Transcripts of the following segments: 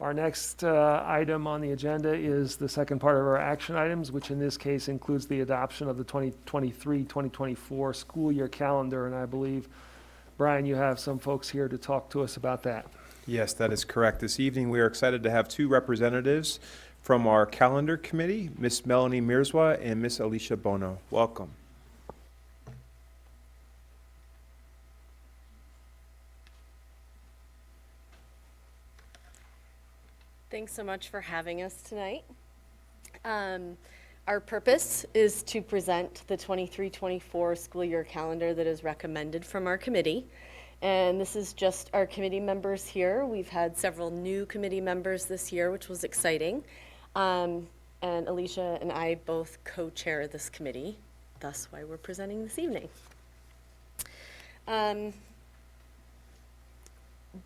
Our next item on the agenda is the second part of our action items, which in this case includes the adoption of the 2023-2024 school year calendar. And I believe, Brian, you have some folks here to talk to us about that. Yes, that is correct. This evening, we are excited to have two representatives from our calendar committee, Ms. Melanie Mirzwa and Ms. Alicia Bono. Welcome. Thanks so much for having us tonight. Our purpose is to present the 23-24 school year calendar that is recommended from our committee. And this is just our committee members here. We've had several new committee members this year, which was exciting. And Alicia and I both co-chair this committee, thus why we're presenting this evening.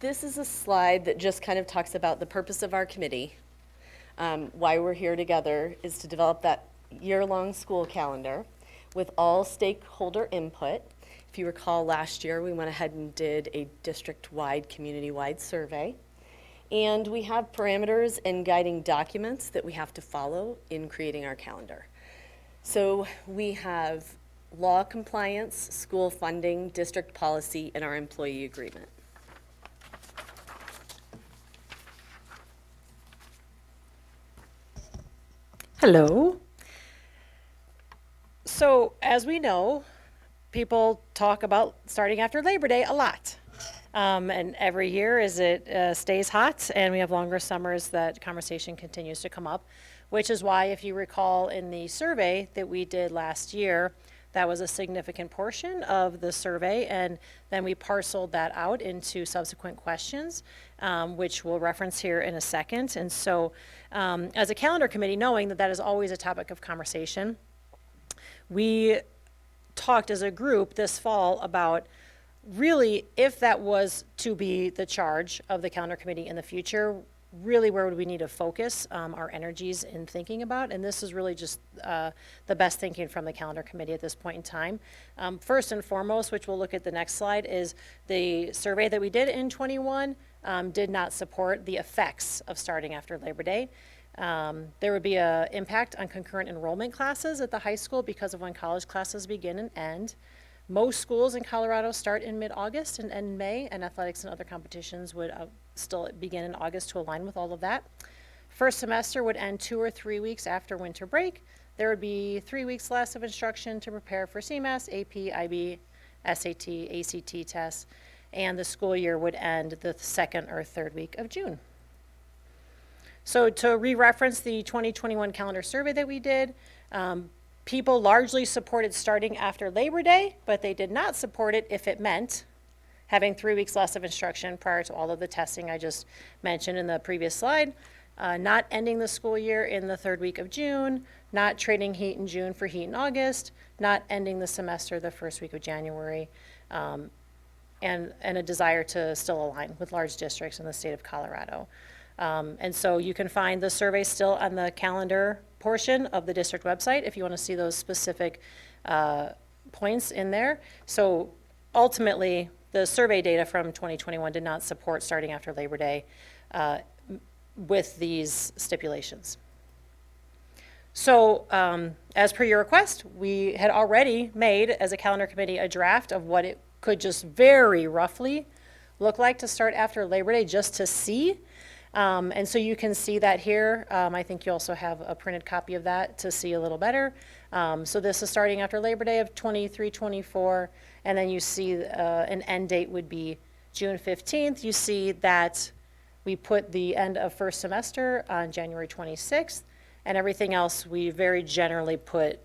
This is a slide that just kind of talks about the purpose of our committee. Why we're here together is to develop that year-long school calendar with all stakeholder input. If you recall, last year we went ahead and did a district-wide, community-wide survey. And we have parameters and guiding documents that we have to follow in creating our calendar. So we have law compliance, school funding, district policy, and our employee agreement. Hello. So, as we know, people talk about starting after Labor Day a lot. And every year as it stays hot and we have longer summers, that conversation continues to come up, which is why, if you recall in the survey that we did last year, that was a significant portion of the survey, and then we parceled that out into subsequent questions, which we'll reference here in a second. And so as a calendar committee, knowing that that is always a topic of conversation, we talked as a group this fall about really, if that was to be the charge of the calendar committee in the future, really where would we need to focus our energies in thinking about? And this is really just the best thinking from the calendar committee at this point in time. First and foremost, which we'll look at the next slide, is the survey that we did in 21 did not support the effects of starting after Labor Day. There would be an impact on concurrent enrollment classes at the high school because of when college classes begin and end. Most schools in Colorado start in mid-August and end in May, and athletics and other competitions would still begin in August to align with all of that. First semester would end 2 or 3 weeks after winter break. There would be 3 weeks less of instruction to prepare for CMAS, AP, IB, SAT, ACT tests, and the school year would end the second or third week of June. So to re-reference the 2021 calendar survey that we did, people largely supported starting after Labor Day, but they did not support it if it meant having 3 weeks less of instruction prior to all of the testing I just mentioned in the previous slide, not ending the school year in the third week of June, not trading heat in June for heat in August, not ending the semester the first week of January, and a desire to still align with large districts in the state of Colorado. And so you can find the survey still on the calendar portion of the district website if you want to see those specific points in there. So ultimately, the survey data from 2021 did not support starting after Labor Day with these stipulations. So as per your request, we had already made, as a calendar committee, a draft of what it could just very roughly look like to start after Labor Day, just to see. And so you can see that here. I think you also have a printed copy of that to see a little better. So this is starting after Labor Day of 23-24, and then you see an end date would be June 15th. You see that we put the end of first semester on January 26th, and everything else we very generally put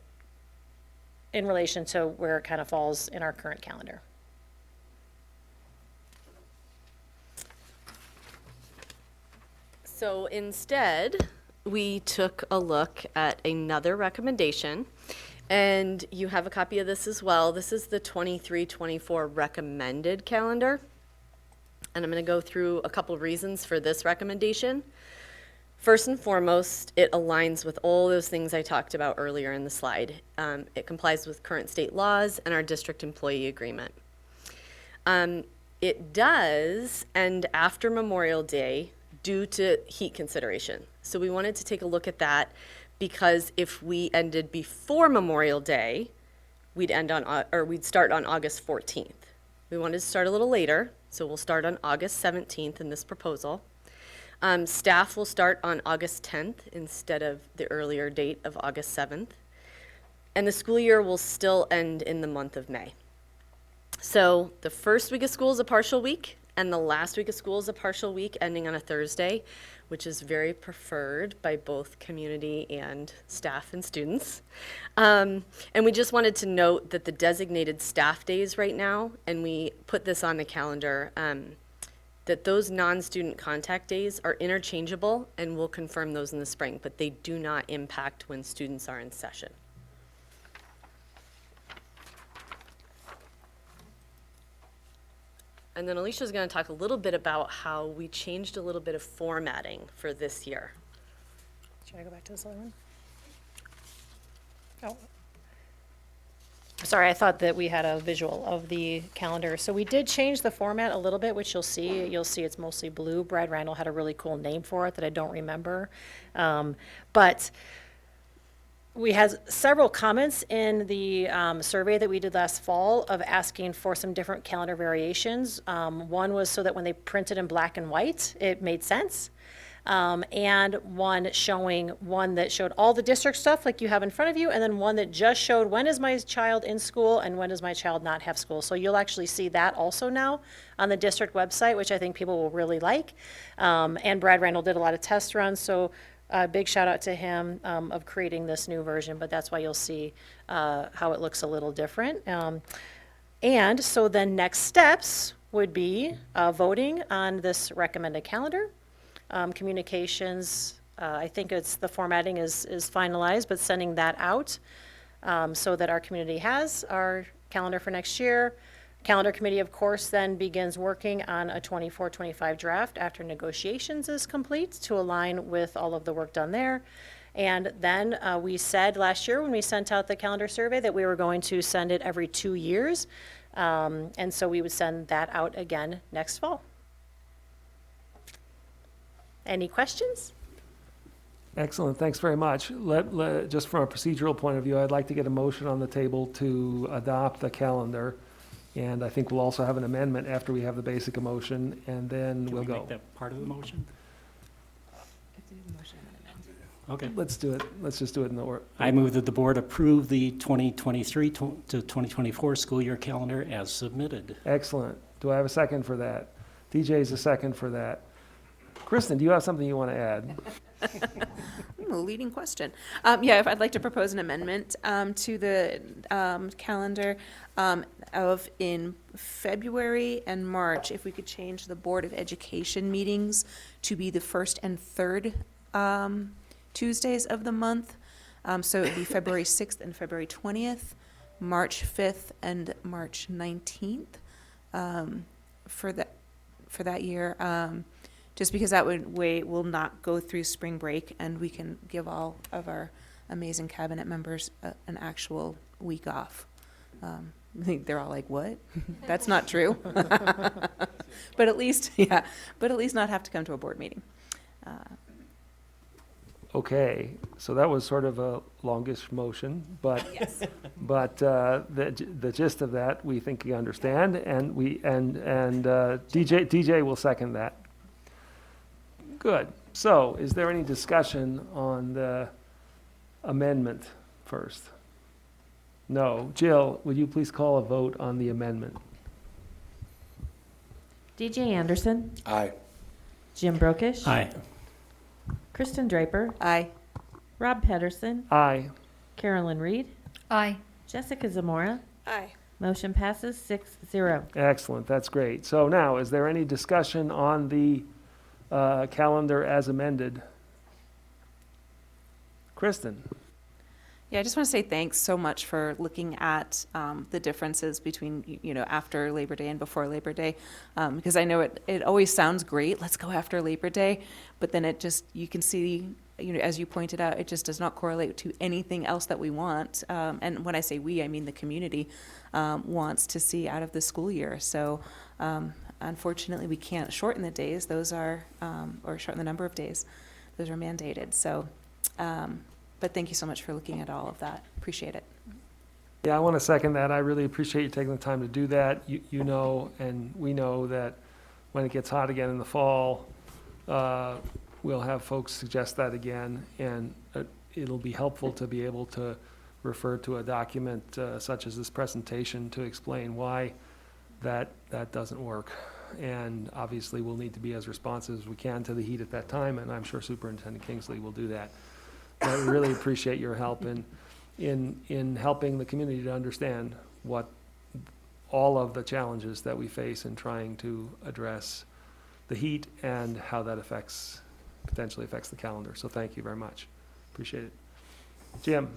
in relation to where it kind of falls in our current calendar. So instead, we took a look at another recommendation, and you have a copy of this as well. This is the 23-24 recommended calendar, and I'm going to go through a couple reasons for this recommendation. First and foremost, it aligns with all those things I talked about earlier in the slide. It complies with current state laws and our district employee agreement. It does end after Memorial Day, due to heat consideration. So we wanted to take a look at that because if we ended before Memorial Day, we'd start on August 14th. We wanted to start a little later, so we'll start on August 17th in this proposal. Staff will start on August 10th instead of the earlier date of August 7th. And the school year will still end in the month of May. So the first week of school is a partial week, and the last week of school is a partial week ending on a Thursday, which is very preferred by both community and staff and students. And we just wanted to note that the designated staff days right now, and we put this on the calendar, that those non-student contact days are interchangeable, and we'll confirm those in the spring, but they do not impact when students are in session. And then Alicia's going to talk a little bit about how we changed a little bit of formatting for this year. Should I go back to this other one? Oh. Sorry, I thought that we had a visual of the calendar. So we did change the format a little bit, which you'll see. You'll see it's mostly blue. Brad Randall had a really cool name for it that I don't remember. But we had several comments in the survey that we did last fall of asking for some different calendar variations. One was so that when they printed in black and white, it made sense. And one that showed all the district stuff like you have in front of you, and then one that just showed when is my child in school and when does my child not have school. So you'll actually see that also now on the district website, which I think people will really like. And Brad Randall did a lot of test runs, so big shout out to him of creating this new version, but that's why you'll see how it looks a little different. And so then next steps would be voting on this recommended calendar. Communications, I think the formatting is finalized, but sending that out so that our community has our calendar for next year. Calendar committee, of course, then begins working on a 24-25 draft after negotiations is complete to align with all of the work done there. And then we said last year when we sent out the calendar survey that we were going to send it every 2 years. And so we would send that out again next fall. Any questions? Excellent, thanks very much. Just from a procedural point of view, I'd like to get a motion on the table to adopt the calendar. And I think we'll also have an amendment after we have the basic motion, and then we'll Can we go. make that part of the motion? Okay. Let's do it, let's just do it in the order. I move that the board approve the 2023 to 2024 school year calendar as submitted. Excellent. Do I have a second for that? DJ's a second for that. Kristen, do you have something you want to add? A leading question. Yeah, I'd like to propose an amendment to the calendar of in February and March, if we could change the Board of Education meetings to be the first and third Tuesdays of the month. So it would be February 6th and February 20th, March 5th and March 19th for that year. Just because that way we'll not go through spring break and we can give all of our amazing cabinet members an actual week off. I think they're all like, what? That's not true. But at least not have to come to a board meeting. Okay, so that was sort of a longish motion, but Yes. but the gist of that we think you understand, and DJ will second that. Good. So, is there any discussion on the amendment first? No. Jill, would you please call a vote on the amendment? DJ Anderson, Aye. Jim Brokish, Aye. Kristen Draper, Aye. Rob Pedersen, Aye. Carolyn Reed, Aye. Jessica Zamora. Aye. Motion passes 6-0. Excellent. That's great. So now, is there any discussion on the calendar as amended? Kristen? Yeah, I just want to say thanks so much for looking at the differences between, after Labor Day and before Labor Day. Because I know it always sounds great, let's go after Labor Day, but then you can see, as you pointed out, it just does not correlate to anything else that we want. And when I say we, I mean the community wants to see out of the school year. So unfortunately, we can't shorten the days. Those are, or shorten the number of days. Those are mandated. So, but thank you so much for looking at all of that. Appreciate it. Yeah, I want to second that. I really appreciate you taking the time to do that. You know, and we know that when it gets hot again in the fall, we'll have folks suggest that again, and it'll be helpful to be able to refer to a document such as this presentation to explain why that doesn't work. And obviously, we'll need to be as responsive as we can to the heat at that time, and I'm sure Superintendent Kingsley will do that. But we really appreciate your help in helping the community to understand what all of the challenges that we face in trying to address the heat and how that potentially affects the calendar. So thank you very much. Appreciate it. Jim?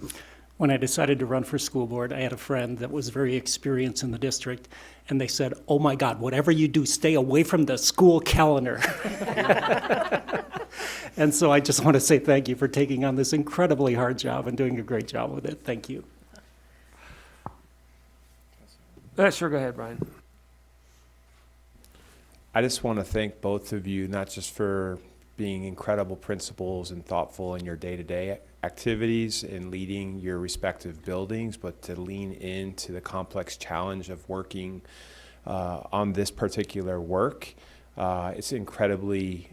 When I decided to run for school board, I had a friend that was very experienced in the district, and they said, "Oh my God, whatever you do, stay away from the school calendar." And so I just want to say thank you for taking on this incredibly hard job and doing a great job with it. Thank you. Sure, go ahead, Brian. I just want to thank both of you, not just for being incredible principals and thoughtful in your day-to-day activities and leading your respective buildings, but to lean into the complex challenge of working on this particular work. It's incredibly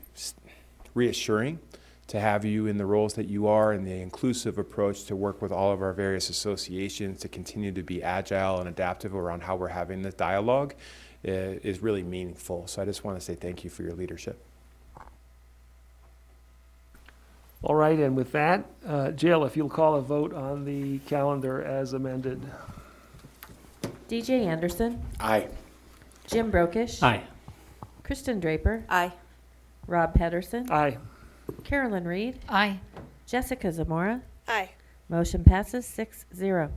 reassuring to have you in the roles that you are, and the inclusive approach to work with all of our various associations to continue to be agile and adaptive around how we're having this dialogue is really meaningful. So I just want to say thank you for your leadership. All right, and with that, Jill, if you'll call a vote on the calendar as amended. DJ Anderson, Aye. Jim Brokish, Aye. Kristen Draper, Aye. Rob Pedersen, Aye. Carolyn Reed, Aye. Jessica Zamora. Aye. Motion passes 6-0.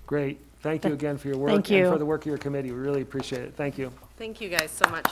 Great. Thank you again for your work. Thank And you. for the work of your committee. We really appreciate it. Thank you. Thank you guys so much.